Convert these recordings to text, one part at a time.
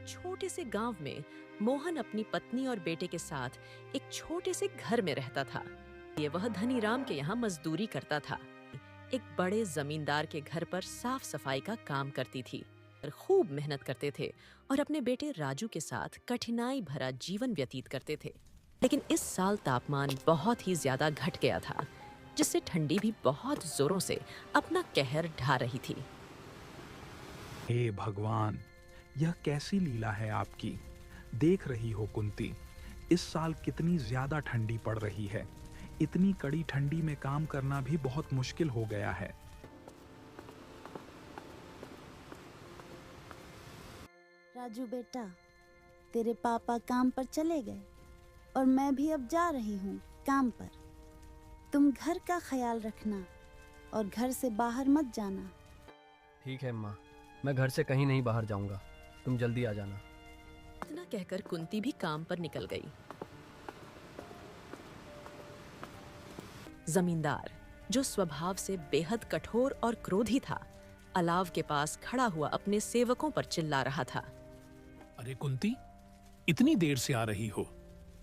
छोटे से गांव में मोहन अपनी पत्नी और बेटे के साथ एक छोटे से घर में रहता था। ये वह धनीराम के यहाँ मजदूरी करता था। एक बड़े जमींदार के घर पर साफ सफाई का काम करती थी और खूब मेहनत करते थे और अपने बेटे राजू के साथ कठिनाई भरा जीवन व्यतीत करते थे। लेकिन इस साल तापमान बहुत ही ज्यादा घट गया था, जिससे ठंडी भी बहुत जोरों से अपना कहर ढा रही थी। हे भगवान, यह कैसी लीला है आपकी। देख रही हो कुंती, इस साल कितनी ज्यादा ठंडी पड़ रही है। इतनी कड़ी ठंडी में काम करना भी बहुत मुश्किल हो गया है। राजू बेटा, तेरे पापा काम पर चले गए और मैं भी अब जा रही हूँ काम पर। तुम घर का ख्याल रखना और घर से बाहर मत जाना। ठीक है माँ, मैं घर से कहीं नहीं बाहर जाऊंगा। तुम जल्दी आ जाना। इतना कहकर कुंती भी काम पर निकल गई। जमींदार, जो स्वभाव से बेहद कठोर और क्रोधी था, अलाव के पास खड़ा हुआ अपने सेवकों पर चिल्ला रहा था। अरे कुंती, इतनी देर से आ रही हो?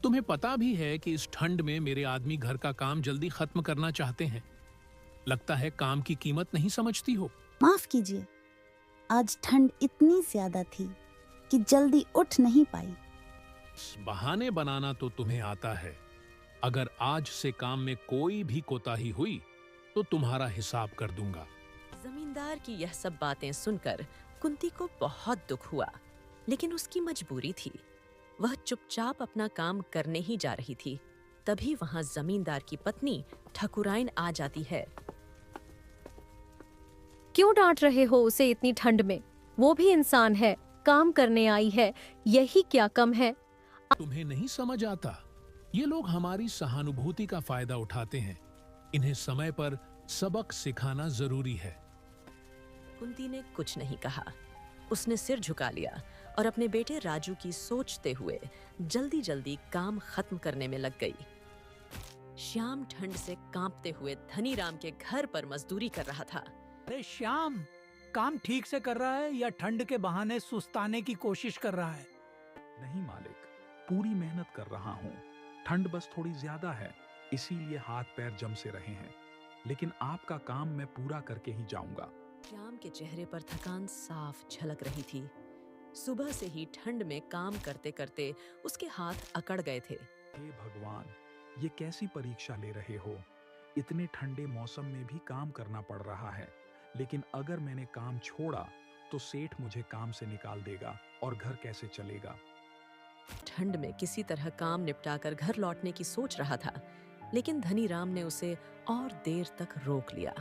तुम्हें पता भी है कि इस ठंड में मेरे आदमी घर का काम जल्दी खत्म करना चाहते हैं। लगता है काम की कीमत नहीं समझती हो। माफ कीजिए, आज ठंड इतनी ज्यादा थी कि जल्दी उठ नहीं पाई। बहाने बनाना तो तुम्हें आता है। अगर आज से काम में कोई भी कोताही हुई तो तुम्हारा हिसाब कर दूंगा। जमींदार की यह सब बातें सुनकर कुंती को बहुत दुख हुआ, लेकिन उसकी मजबूरी थी। वह चुपचाप अपना काम करने ही जा रही थी। तभी वहां जमींदार की पत्नी ठकुराइन आ जाती है। क्यों डांट रहे हो उसे इतनी ठंड में? वो भी इंसान है, काम करने आई है, यही क्या कम है? तुम्हें नहीं समझ आता? ये लोग हमारी सहानुभूति का फायदा उठाते हैं। इन्हें समय पर सबक सिखाना जरूरी है। कुंती ने कुछ नहीं कहा। उसने सिर झुका लिया और अपने बेटे राजू की सोचते हुए जल्दी जल्दी काम खत्म करने में लग गई। श्याम ठंड से कांपते हुए धनीराम के घर पर मजदूरी कर रहा था। अरे श्याम, काम ठीक से कर रहा है या ठंड के बहाने सुस्ताने की कोशिश कर रहा है? नहीं मालिक, पूरी मेहनत कर रहा हूँ। ठंड बस थोड़ी ज्यादा है, इसीलिए हाथ पैर जम से रहे हैं। लेकिन आपका काम मैं पूरा करके ही जाऊंगा। श्याम के चेहरे पर थकान साफ झलक रही थी। सुबह से ही ठंड में काम करते करते उसके हाथ अकड़ गए थे। हे भगवान, ये कैसी परीक्षा ले रहे हो? इतने ठंडे मौसम में भी काम करना पड़ रहा है। लेकिन अगर मैंने काम छोड़ा तो सेठ मुझे काम से निकाल देगा और घर कैसे चलेगा। ठंड में किसी तरह काम निपटाकर घर लौटने की सोच रहा था, लेकिन धनीराम ने उसे और देर तक रोक लिया।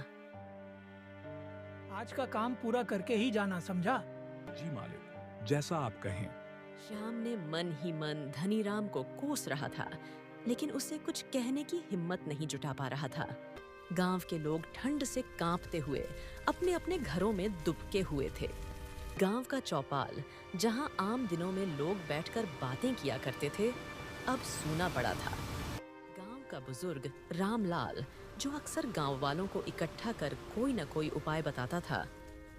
आज का काम पूरा करके ही जाना, समझा? जी मालिक, जैसा आप कहें। श्याम ने मन ही मन धनीराम को कोस रहा था, लेकिन उसे कुछ कहने की हिम्मत नहीं जुटा पा रहा था। गांव के लोग ठंड से कांपते हुए अपने अपने घरों में दुबके हुए थे। गांव का चौपाल, जहां आम दिनों में लोग बैठकर बातें किया करते थे, अब सूना पड़ा था। गांव का बुजुर्ग रामलाल, जो अक्सर गांव वालों को इकट्ठा कर कोई न कोई उपाय बताता था,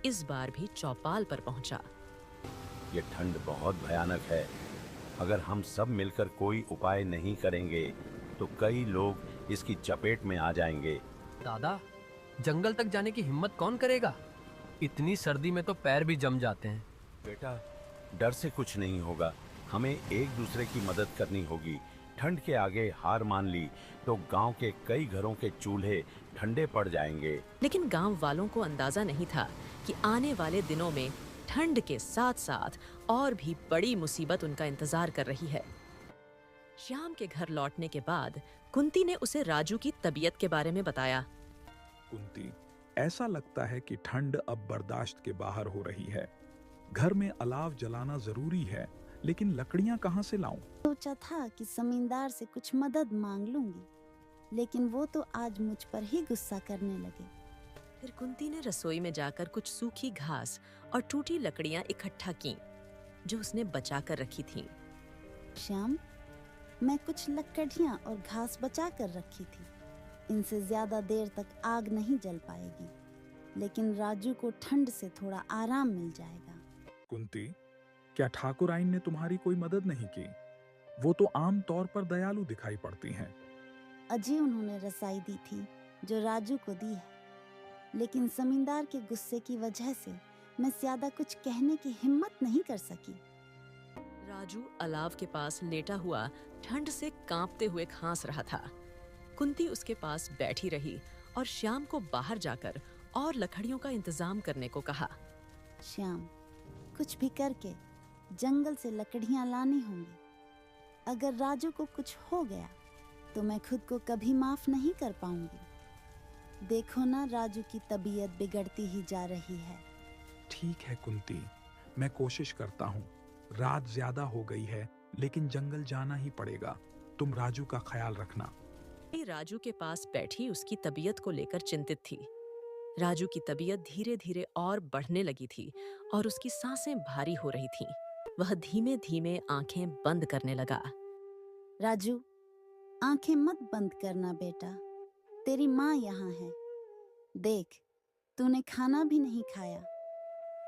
इस बार भी चौपाल पर पहुंचा। ये ठंड बहुत भयानक है। अगर हम सब मिलकर कोई उपाय नहीं करेंगे तो कई लोग इसकी चपेट में आ जाएंगे। दादा, जंगल तक जाने की हिम्मत कौन करेगा? इतनी सर्दी में तो पैर भी जम जाते हैं। बेटा, डर से कुछ नहीं होगा। हमें एक दूसरे की मदद करनी होगी। ठंड के आगे हार मान ली तो गांव के कई घरों के चूल्हे ठंडे पड़ जाएंगे। लेकिन गांव वालों को अंदाजा नहीं था कि आने वाले दिनों में ठंड के साथ साथ और भी बड़ी मुसीबत उनका इंतजार कर रही है। श्याम के घर लौटने के बाद कुंती ने उसे राजू की तबीयत के बारे में बताया। कुंती, ऐसा लगता है कि ठंड अब बर्दाश्त के बाहर हो रही है। घर में अलाव जलाना जरूरी है, लेकिन लकड़ियां कहां से लाऊं? सोचा था कि जमींदार से कुछ मदद मांग लूंगी, लेकिन वो तो आज मुझ पर ही गुस्सा करने लगे। फिर कुंती ने रसोई में जाकर कुछ सूखी घास और टूटी लकड़ियां इकट्ठा की, जो उसने बचा कर रखी थीं। श्याम, मैं कुछ लकड़ियां और घास बचा कर रखी थी। इनसे ज्यादा देर तक आग नहीं जल पाएगी, लेकिन राजू को ठंड से थोड़ा आराम मिल जाएगा। कुंती, क्या ठाकुर आइन ने तुम्हारी कोई मदद नहीं की? वो तो आम तौर पर दयालु दिखाई पड़ती हैं। अजय उन्होंने रसाई दी थी जो राजू को दी है, लेकिन जमींदार के गुस्से की वजह से मैं ज्यादा कुछ कहने की हिम्मत नहीं कर सकी। राजू अलाव के पास लेटा हुआ ठंड से कांपते हुए खांस रहा था। कुंती उसके पास बैठी रही और श्याम को बाहर जाकर और लकड़ियों का इंतजाम करने को कहा। श्याम, कुछ भी करके जंगल से लकड़ियां लानी होंगी। अगर राजू को कुछ हो गया तो मैं खुद को कभी माफ नहीं कर पाऊंगी। देखो ना, राजू की तबीयत बिगड़ती ही जा रही है। ठीक है कुंती, मैं कोशिश करता हूँ। रात ज्यादा हो गई है, लेकिन जंगल जाना ही पड़ेगा। तुम राजू का ख्याल रखना। राजू के पास बैठी उसकी तबीयत को लेकर चिंतित थी। राजू की तबीयत धीरे धीरे और बढ़ने लगी थी और उसकी सांसें भारी हो रही थीं। वह धीमे धीमे आंखें बंद करने लगा। राजू, आंखें मत बंद करना बेटा, तेरी माँ यहाँ है। देख, तूने खाना भी नहीं खाया।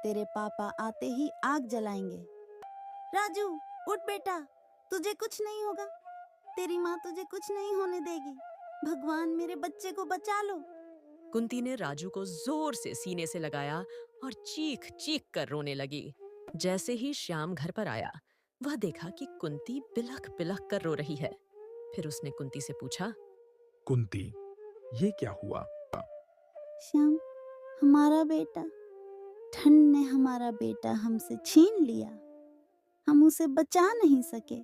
तेरे पापा आते ही आग जलाएंगे। राजू, उठ बेटा, तुझे कुछ नहीं होगा। तेरी माँ तुझे कुछ नहीं होने देगी। भगवान, मेरे बच्चे को बचा लो। कुंती ने राजू को जोर से सीने से लगाया और चीख चीख कर रोने लगी। जैसे ही श्याम घर पर आया, वह देखा कि कुंती बिलख बिलख कर रो रही है। फिर उसने कुंती से पूछा, कुंती, ये क्या हुआ? श्याम, हमारा बेटा, ठंड ने हमारा बेटा हमसे छीन लिया। हम उसे बचा नहीं सके।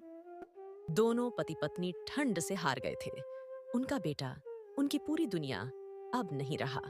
दोनों पति पत्नी ठंड से हार गए थे। उनका बेटा, उनकी पूरी दुनिया अब नहीं रहा।